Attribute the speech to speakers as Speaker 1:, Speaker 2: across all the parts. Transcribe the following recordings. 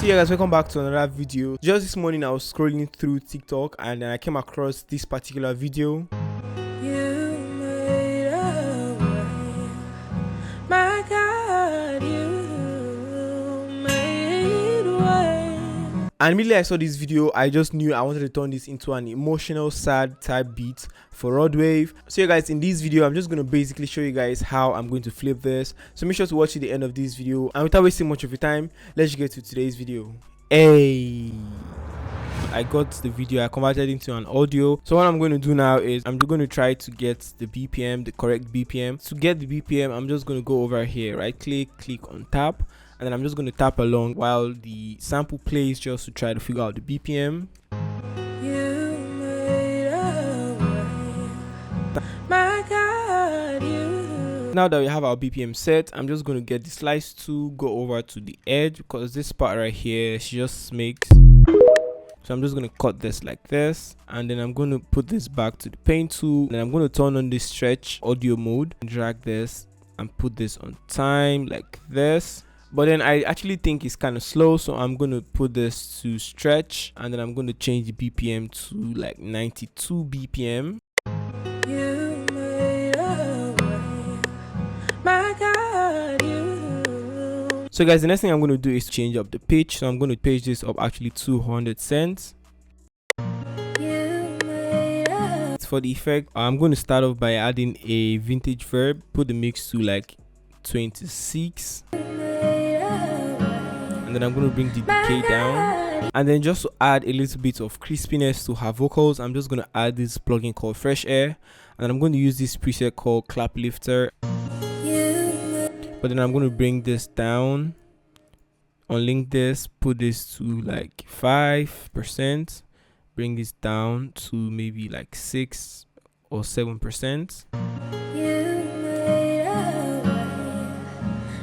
Speaker 1: So yeah guys, welcome back to another video. Just this morning I was scrolling through TikTok and then I came across this particular video.
Speaker 2: You made a way, my God, you made a way.
Speaker 1: And immediately I saw this video, I just knew I wanted to turn this into an emotional, sad type beat for Rod Wave. So yeah guys, in this video I'm just going to basically show you guys how I'm going to flip this. So make sure to watch to the end of this video, and without wasting much of your time, let's get to today's video. Hey, I got the video, I converted into an audio. So what I'm going to do now is I'm going to try to get the BPM, the correct BPM. To get the BPM, I'm just going to go over here, right click on tap, and then I'm just going to tap along while the sample plays, just to try to figure out the BPM.
Speaker 2: You made a way, my God, you.
Speaker 1: Now that we have our BPM set, I'm just going to get the slice tool, go over to the edge, because this part right here, she just makes. So I'm just going to cut this like this, and then I'm going to put this back to the paint tool, and I'm going to turn on this stretch audio mode, drag this and put this on time like this. But then I actually think it's kind of slow, so I'm going to put this to stretch, and then I'm going to change the BPM to like 92 BPM.
Speaker 2: You made a way, my God, you.
Speaker 1: So guys, the next thing I'm going to do is change up the pitch. So I'm going to pitch this up actually 200 cents. For the effect, I'm going to start off by adding a vintage verb, put the mix to like 26, and then I'm going to bring the decay down, and then just to add a little bit of crispiness to her vocals, I'm just going to add this plugin called Fresh Air, and I'm going to use this preset called Clap Lifter. But then I'm going to bring this down, unlink this, put this to like 5%, bring this down to maybe like 6 or 7%.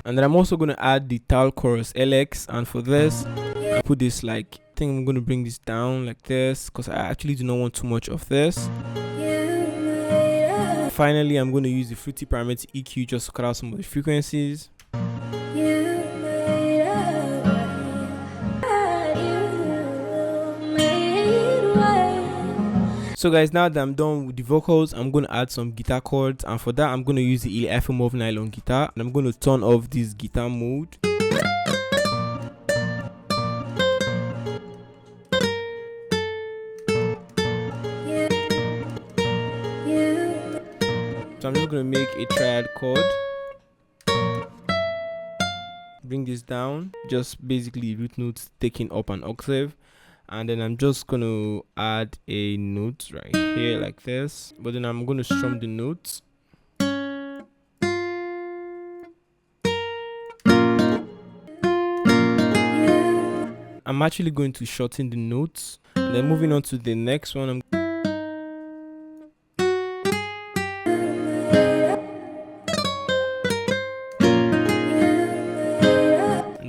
Speaker 1: And then I'm also going to add the Tal Chorus LX, and for this I put this like, I think I'm going to bring this down like this, because I actually do not want too much of this. Finally, I'm going to use the Fruity Parameter EQ just to cut out some of the frequencies. So guys, now that I'm done with the vocals, I'm going to add some guitar chords, and for that I'm going to use the FM Mauve nylon guitar, and I'm going to turn off this guitar mode. So I'm just going to make a triad chord, bring this down, just basically root notes taking up an octave. And then I'm just going to add a note right here like this, but then I'm going to strum the notes. I'm actually going to shorten the notes, and then moving on to the next one, and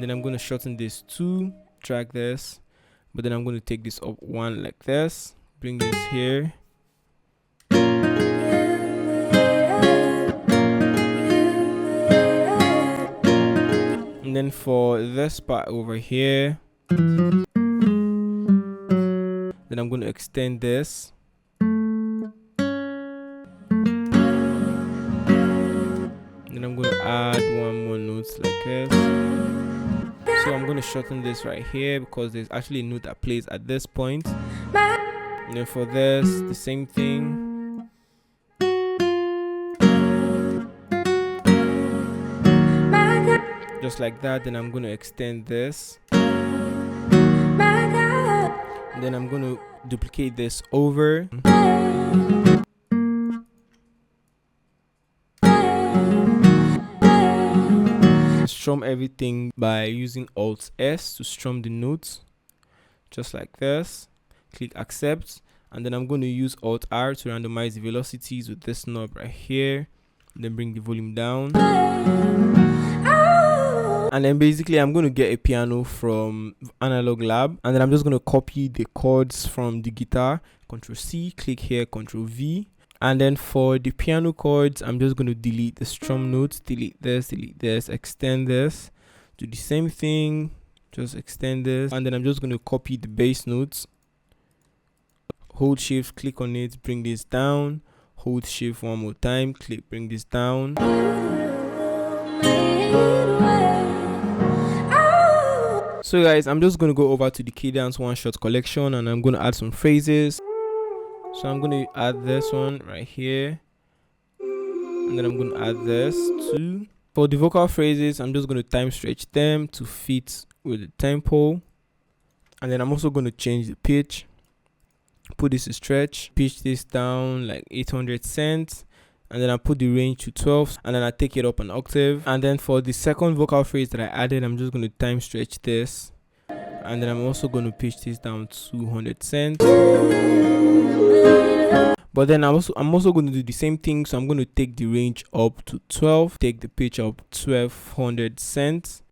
Speaker 1: then I'm going to shorten this too, drag this. But then I'm going to take this up one like this, bring this here. And then for this part over here, then I'm going to extend this. And then I'm going to add one more note like this. So I'm going to shorten this right here, because there's actually a note that plays at this point. And then for this, the same thing. Just like that. Then I'm going to extend this. And then I'm going to duplicate this over. Strum everything by using Alt S to strum the notes, just like this. Click accept, and then I'm going to use Alt R to randomize the velocities with this knob right here, and then bring the volume down. And then basically I'm going to get a piano from Analog Lab, and then I'm just going to copy the chords from the guitar, Ctrl C, click here, Ctrl V. And then for the piano chords, I'm just going to delete the strum notes, delete this, extend this, do the same thing, Just extend this, and then I'm just going to copy the bass notes. Hold shift, click on it, bring this down. Hold shift one more time, click, bring this down. So guys, I'm just going to go over to the cadence one shot collection, and I'm going to add some phrases. So I'm going to add this one right here, and then I'm going to add this too. For the vocal phrases, I'm just going to time stretch them to fit with the tempo, and then I'm also going to change the pitch. Put this to stretch, pitch this down like 800 cents, and then I put the range to 12, and then I take it up an octave. And then for the second vocal phrase that I added, I'm just going to time stretch this, and then I'm also going to pitch this down 200 cents. But then I'm also going to do the same thing, so I'm going to take the range up to 12, take the pitch up 1200 cents.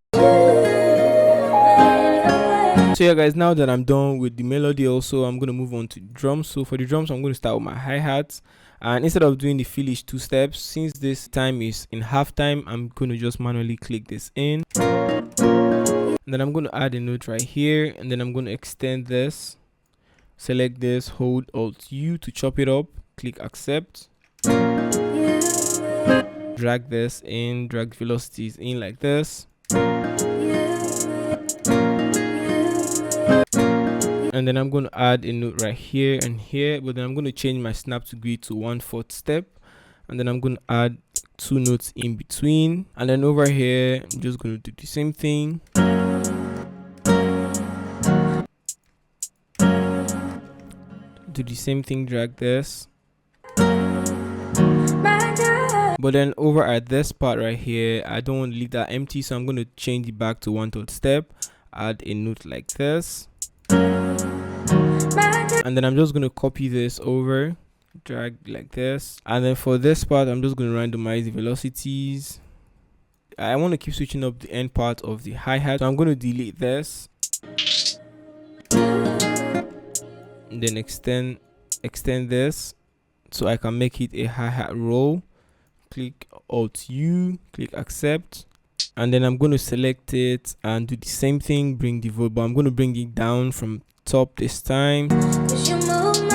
Speaker 1: So yeah guys, now that I'm done with the melody, also I'm going to move on to drums. So for the drums, I'm going to start with my hi-hats, and instead of doing the Phillies 2 steps, since this time is in half time, I'm going to just manually click this in, and then I'm going to add a note right here, and then I'm going to extend this, select this, hold Alt U to chop it up, click accept, drag this in, drag velocities in like this, and then I'm going to add a note right here and here, but then I'm going to change my snap to grid to 1/4 step, and then I'm going to add 2 notes in between, and then over here I'm just going to do the same thing. Do the same thing, drag this, but then over at this part right here, I don't want to leave that empty, so I'm going to change it back to 1/3 step, add a note like this, and then I'm just going to copy this over, drag like this, and then for this part I'm just going to randomize the velocities. I want to keep switching up the end part of the hi-hat, so I'm going to delete this, and then extend this so I can make it a hi-hat roll. Click Alt U, click accept, and then I'm going to select it and do the same thing, bring the vote, but I'm going to bring it down from top this time.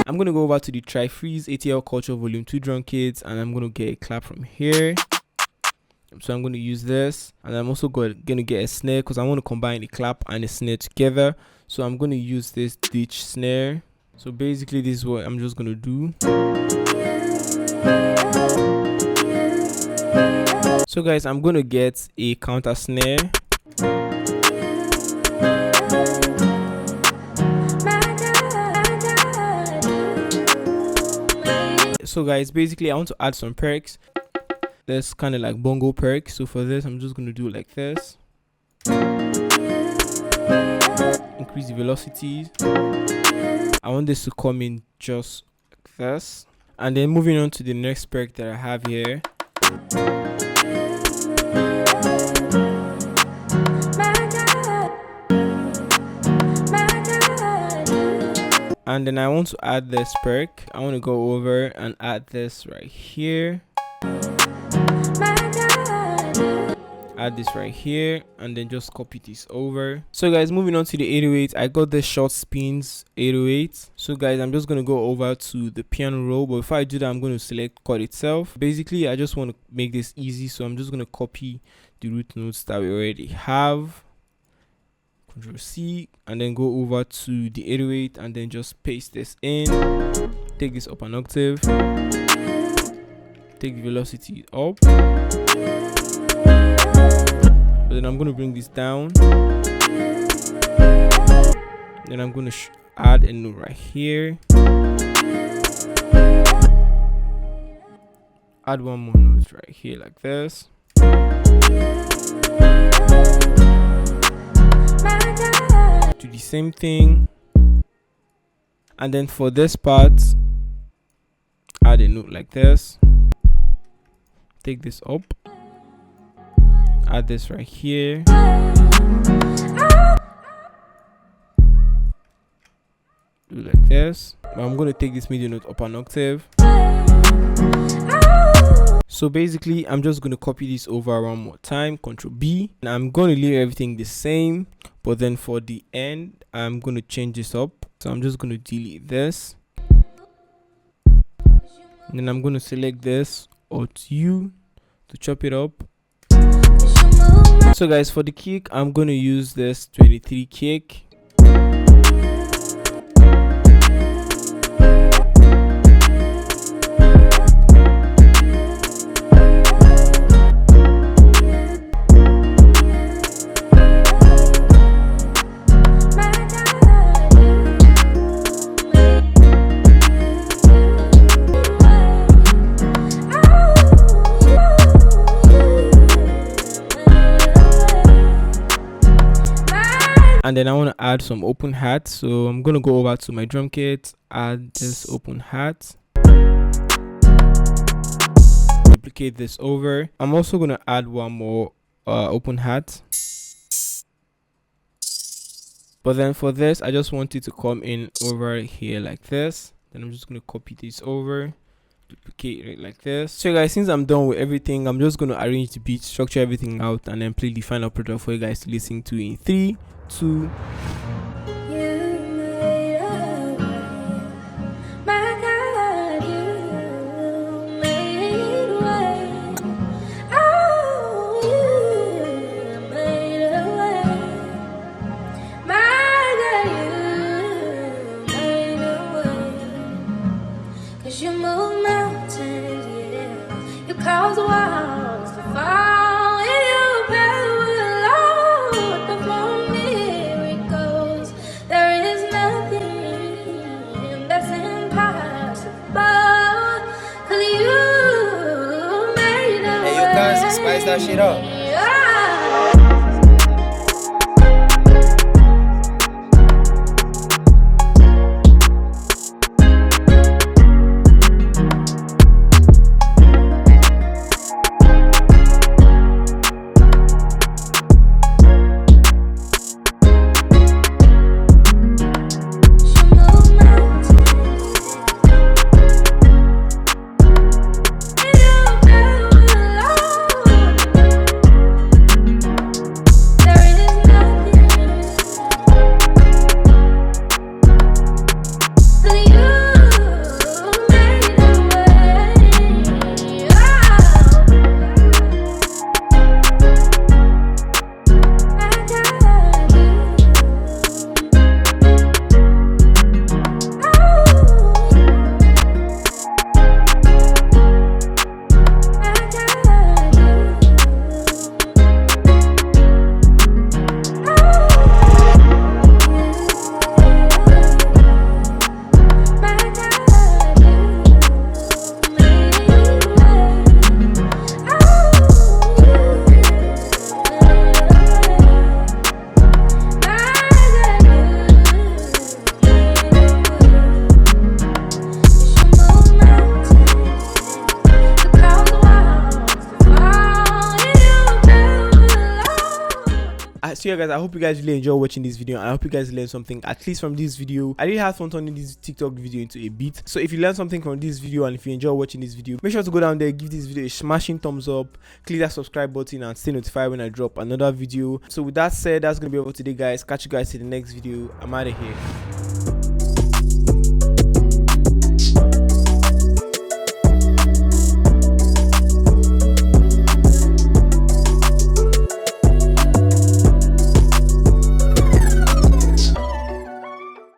Speaker 1: I'm going to go over to the Try Freeze ATL Culture Volume 2 drum kits, and I'm going to get a clap from here. So I'm going to use this, and I'm also going to get a snare because I want to combine the clap and the snare together. So I'm going to use this ditch snare. So basically this is what I'm just going to do. So guys, I'm going to get a counter snare. So guys, basically I want to add some perks. There's kind of like bongo perks. So for this, I'm just going to do it like this. Increase the velocities. I want this to come in just like this. And then moving on to the next perk that I have here. And then I want to add this perk. I want to go over and add this right here. Add this right here, and then just copy this over. So guys, moving on to the 808, I got the short spins 808. So guys, I'm just going to go over to the piano roll, but before I do that, I'm going to select chord itself. Basically, I just want to make this easy, so I'm just going to copy the root notes that we already have. Ctrl C, and then go over to the 808 and then just paste this in. Take this up an octave. Take the velocity up. But then I'm going to bring this down. Then I'm going to add a note right here. Add one more note right here like this. Do the same thing, and then for this part, add a note like this. Take this up, add this right here, do like this. But I'm going to take this MIDI note up an octave. So basically, I'm just going to copy this over one more time, Ctrl B, and I'm going to leave everything the same, But then for the end, I'm going to change this up. So I'm just going to delete this. And then I'm going to select this Alt U to chop it up. So guys, for the kick, I'm going to use this 23 kick. And then I want to add some open hats, so I'm going to go over to my drum kit, add this open hat, duplicate this over. I'm also going to add one more open hat, but then for this I just want it to come in over here like this. Then I'm just going to copy this over, duplicate it like this. So guys, since I'm done with everything, I'm just going to arrange the beat, structure everything out, and then play the final product for you guys to listen to in 3, 2.
Speaker 2: You move mountains, yeah. You cause walls to fall, and you pave with perform miracles. There is nothing that's impossible, 'cause you made a way.
Speaker 3: Hey, you Kanzii, spice that shit up.
Speaker 1: So yeah guys, I hope you guys really enjoy watching this video, and I hope you guys learned something at least from this video. I really had fun turning this TikTok video into a beat. So if you learned something from this video, and if you enjoy watching this video, make sure to go down there, give this video a smashing thumbs up, click that subscribe button, and stay notified when I drop another video. So with that said, that's gonna be all for today guys. Catch you guys in the next video. I'm out of here.